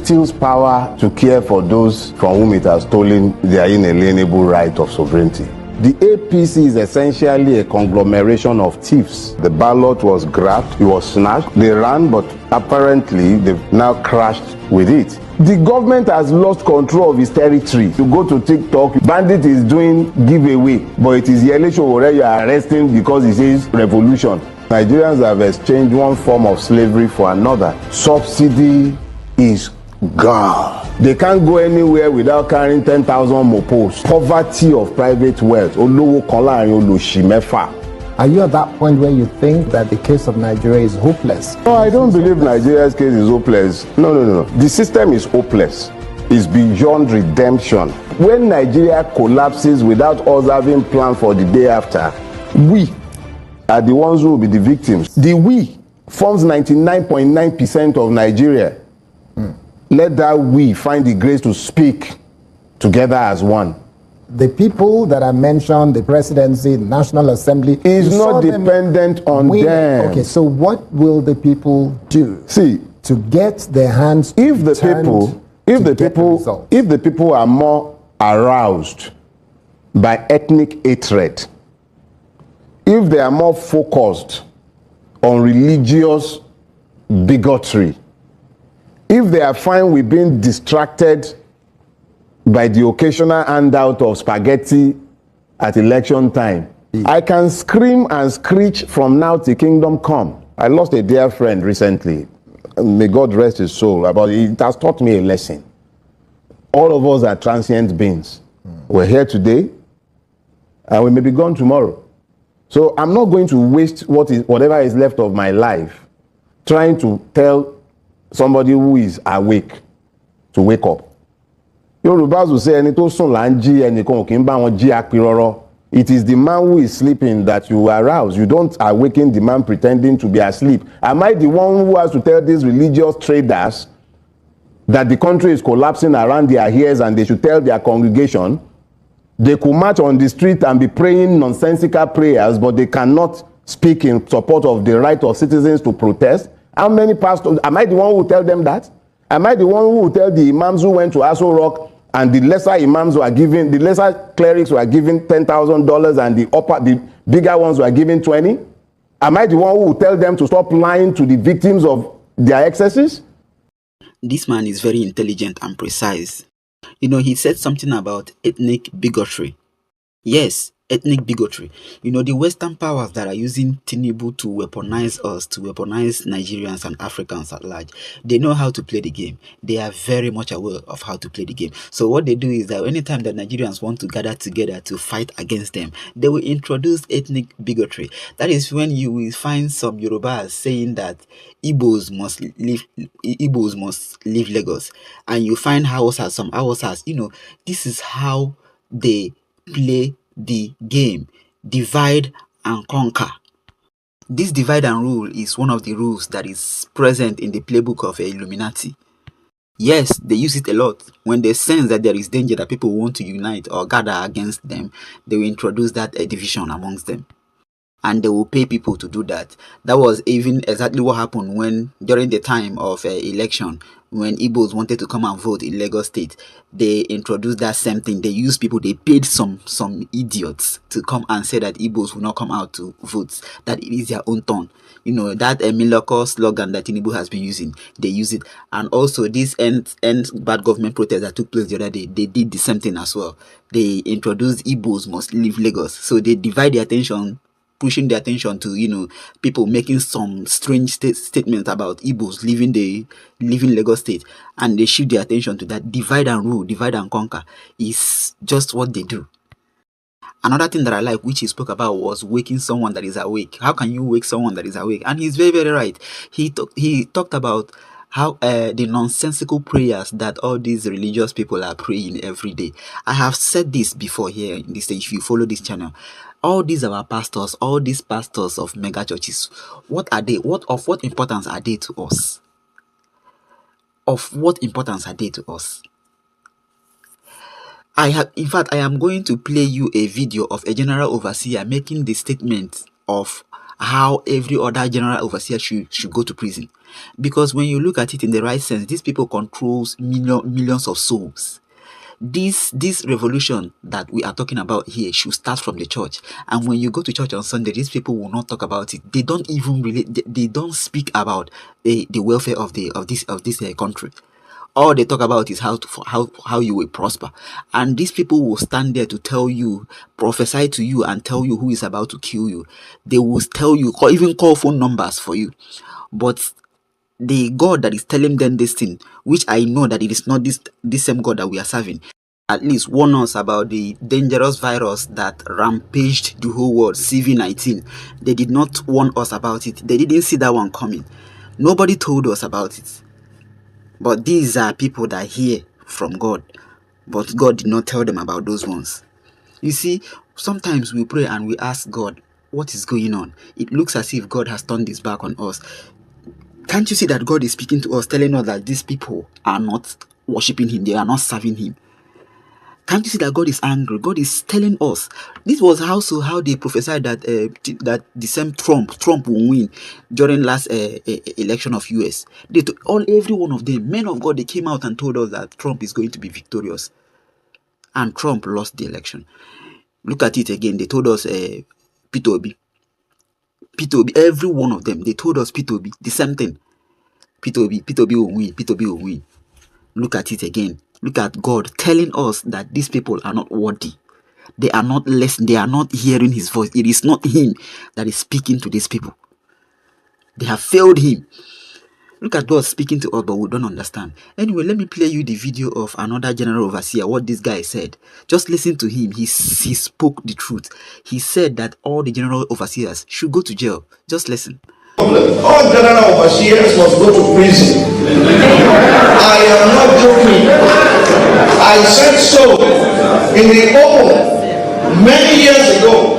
steals power to care for those from whom it has stolen their inalienable right of sovereignty. The APC is essentially a conglomeration of thieves. The ballot was grabbed, it was snatched, they ran, but apparently they've now crashed with it. The government has lost control of its territory. You go to TikTok, bandit is doing giveaway, but it is Yele Sowore you are arresting because he says revolution. Nigerians have exchanged one form of slavery for another. Subsidy is gone. They can't go anywhere without carrying 10,000 mopos. Poverty of private wealth. Olowo kan láàrin olòṣì mẹ́fà. Are you at that point where you think that the case of Nigeria is hopeless? No, I don't believe Nigeria's case is hopeless. No. The system is hopeless. It's beyond redemption. When Nigeria collapses without us having planned for the day after, we are the ones who will be the victims. The we forms 99.9% of Nigeria. Let that we find the grace to speak together as one. The people that are mentioned, the presidency, the National Assembly, is not dependent on them. Okay, so what will the people do? See, to get their hands if the people are more aroused by ethnic hatred, if they are more focused on religious bigotry, if they are fine with being distracted by the occasional handout of spaghetti at election time, I can scream and screech from now till kingdom come. I lost a dear friend recently. May God rest his soul. About it has taught me a lesson. All of us are transient beings. We're here today, and we may be gone tomorrow. So I'm not going to waste whatever is left of my life trying to tell somebody who is awake to wake up. Yorubas will say, ẹni tó sùn là ń jí, ẹnìkan ò kí ń bá wọn jí apirọrọ. It is the man who is sleeping that you arouse. You don't awaken the man pretending to be asleep. Am I the one who has to tell these religious traders that the country is collapsing around their ears and they should tell their congregation? They could march on the street and be praying nonsensical prayers, but they cannot speak in support of the right of citizens to protest. How many pastors? Am I the one who will tell them that? Am I the one who will tell the imams who went to Aso Rock and the lesser imams were given, the lesser clerics were given $10,000 and the bigger ones were given 20? Am I the one who will tell them to stop lying to the victims of their excesses? This man is very intelligent and precise. You know, he said something about ethnic bigotry. Yes, ethnic bigotry. You know, the Western powers that are using Tinubu to weaponize us, to weaponize Nigerians and Africans at large, they know how to play the game. They are very much aware of how to play the game. So what they do is that anytime that Nigerians want to gather together to fight against them, they will introduce ethnic bigotry. That is when you will find some Yorubas saying that Igbos must leave Lagos. And you find some Hausas, you know, this is how they play the game. Divide and conquer. This divide and rule is one of the rules that is present in the playbook of Illuminati. Yes, they use it a lot. When they sense that there is danger that people want to unite or gather against them, they will introduce that division amongst them. And they will pay people to do that. That was even exactly what happened when, during the time of election, when Igbos wanted to come and vote in Lagos State, they introduced that same thing. They used people, they paid some idiots to come and say that Igbos will not come out to vote, that it is their own turn. You know, that Miloko slogan that Tinubu has been using, they use it. And also this end bad government protest that took place the other day, they did the same thing as well. They introduced Igbos must leave Lagos. So they divide the attention, pushing the attention to, you know, people making some strange statements about Igbos leaving Lagos State, and they shift their attention to that. Divide and rule, divide and conquer is just what they do. Another thing that I like, which he spoke about, was waking someone that is awake. How can you wake someone that is awake? And he's very, very right. He talked about how the nonsensical prayers that all these religious people are praying every day. I have said this before here in this stage. If you follow this channel, all these are our pastors, all these pastors of mega churches. What are they? Of what importance are they to us? Of what importance are they to us? In fact, I am going to play you a video of a general overseer making the statement of how every other general overseer should go to prison. Because when you look at it in the right sense, these people controls millions of souls. This revolution that we are talking about here should start from the church. And when you go to church on Sunday, these people will not talk about it. They don't even really, they don't speak about the welfare of this country. All they talk about is how you will prosper. And these people will stand there to tell you, prophesy to you, and tell you who is about to kill you. They will tell you, even call phone numbers for you. But the God that is telling them this thing, which I know that it is not this same God that we are serving, at least warn us about the dangerous virus that rampaged the whole world, CV-19. They did not warn us about it. They didn't see that one coming. Nobody told us about it. But these are people that hear from God, but God did not tell them about those ones. You see, sometimes we pray and we ask God, what is going on? It looks as if God has turned his back on us. Can't you see that God is speaking to us, telling us that these people are not worshiping him, they are not serving him? Can't you see that God is angry? God is telling us. This was also how they prophesied that that the same Trump will win during last election of US. Every one of them, men of God, they came out and told us that Trump is going to be victorious, and Trump lost the election. Look at it again. They told us Peter Obi, every one of them, they told us Peter Obi, the same thing. Peter Obi will win. Peter Obi will win. Look at it again. Look at God telling us that these people are not worthy. They are not listening. They are not hearing his voice. It is not him that is speaking to these people. They have failed him. Look at God speaking to us, but we don't understand. Anyway, let me play you the video of another general overseer, what this guy said. Just listen to him. He spoke the truth. He said that all the general overseers should go to jail. Just listen. All general overseers must go to prison. I am not joking. I said so in the open many years ago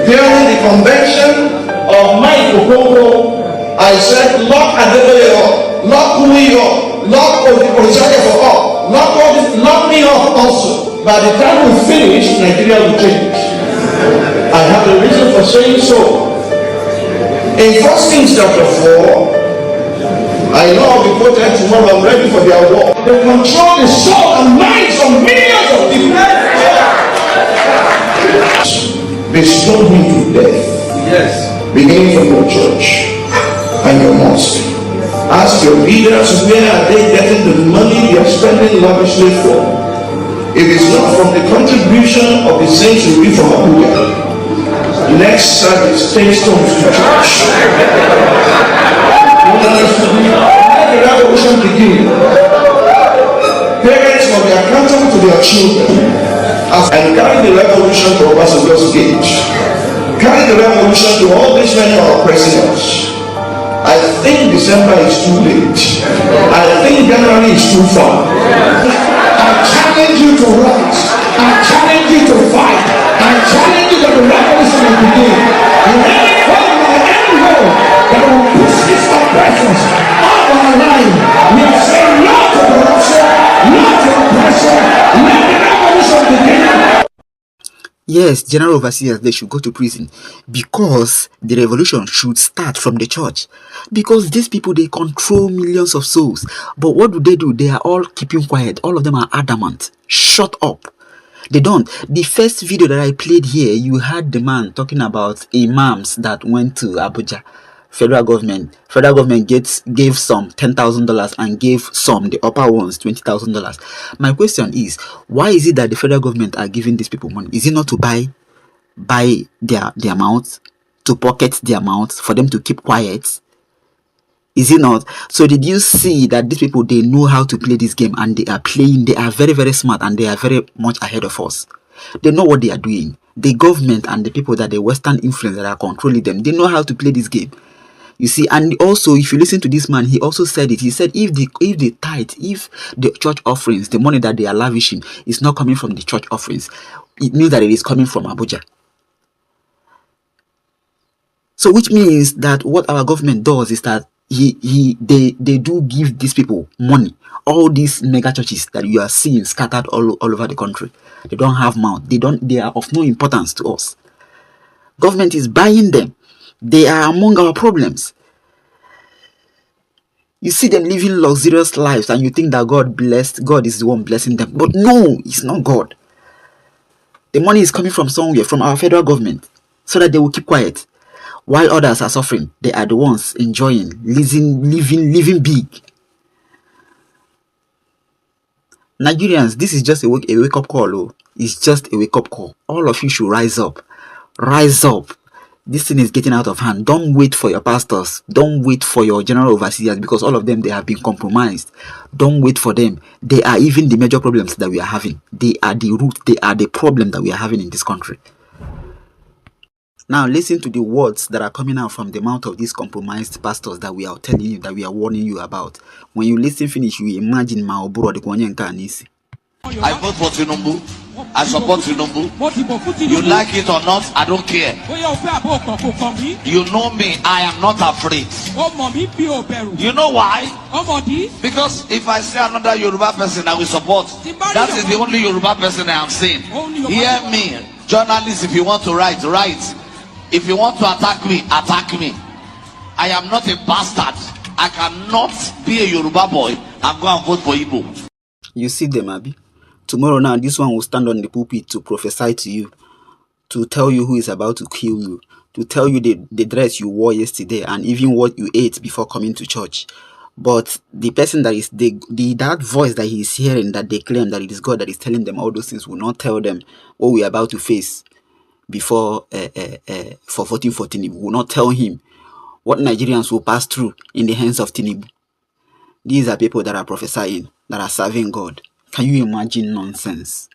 during the convention of Mike Okongo. I said, lock Adebeye up, lock Kumi up, lock Orisaka up, lock me up also. By the time we finish, Nigeria will change. I have a reason for saying so. In 1 Kings chapter 4, I know I'll be quoted tomorrow, I'm ready for their war. They control the soul and minds of millions of people. They stone me to death. Yes. Beginning from your church and your mosque. Ask your leaders, where are they getting the money they are spending lavishly for? If it's not from the contribution of the saints who be from Abuja, next service, 10 stones to church. Let the revolution begin. Parents must be accountable to their children and carry the revolution to Obasanjo's gate. Carry the revolution to all these many of our presidents. I think December is too late. I think January is too far. I challenge you to rise. I challenge you to fight. I challenge you to the revolution will begin. In any form or any way that will push these oppressions out of our line, we are saying no to corruption, no to oppression. Let the revolution begin. Yes, general overseers, they should go to prison because the revolution should start from the church. Because these people, they control millions of souls. But what do? They are all keeping quiet. All of them are adamant. Shut up. They don't. The first video that I played here, you heard the man talking about imams that went to Abuja. Federal government gave some $10,000 and gave some, the upper ones, $20,000. My question is, why is it that the federal government are giving these people money? Is it not to buy their mouths, to pocket their mouths, for them to keep quiet? Is it not? So did you see that these people, they know how to play this game, and they are playing, they are very, very smart, and they are very much ahead of us. They know what they are doing. The government and the people that the Western influence that are controlling them, they know how to play this game. You see, and also, if you listen to this man, he also said it. He said, if the tithe, if the church offerings, the money that they are lavishing is not coming from the church offerings, it means that it is coming from Abuja. So, which means that what our government does is that they do give these people money. All these mega churches that you are seeing scattered all over the country, they don't have mouth. They are of no importance to us. Government is buying them. They are among our problems. You see them living luxurious lives and you think that God is the one blessing them. But no, it's not God. The money is coming from somewhere, from our federal government, so that they will keep quiet. While others are suffering, they are the ones enjoying, living big. Nigerians, this is just a wake-up call. Oh. It's just a wake-up call. All of you should rise up. Rise up. This thing is getting out of hand. Don't wait for your pastors. Don't wait for your general overseers, because all of them, they have been compromised. Don't wait for them. They are even the major problems that we are having. They are the root. They are the problem that we are having in this country. Now listen to the words that are coming out from the mouth of these compromised pastors that we are telling you, that we are warning you about. When you listen finish, you imagine Maoburo the Kwanyankanisi. I vote for Tinubu. I support Tinubu. You like it or not, I don't care. You know me, I am not afraid. You know why? Because if I see another Yoruba person I will support, that is the only Yoruba person I am seeing. Hear me, journalists, if you want to write, write. If you want to attack me, attack me. I am not a bastard. I cannot be a Yoruba boy and go and vote for Igbo. You see them, Abi? Tomorrow now, this one will stand on the pulpit to prophesy to you, to tell you who is about to kill you, to tell you the dress you wore yesterday and even what you ate before coming to church. But the person that is that voice that he is hearing, that they claim that it is God that is telling them all those things, will not tell them what we are about to face before for 1414. Will not tell him what Nigerians will pass through in the hands of Tinubu. These are people that are prophesying, that are serving God. Can you imagine nonsense?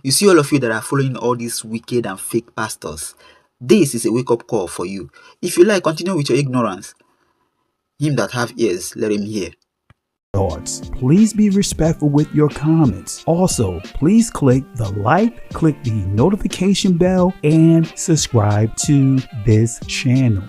You see all of you that are following all these wicked and fake pastors. This is a wake-up call for you. If you like, continue with your ignorance. Him that have ears, let him hear. Thoughts. Please be respectful with your comments. Also, please click the like, click the notification bell, and subscribe to this channel.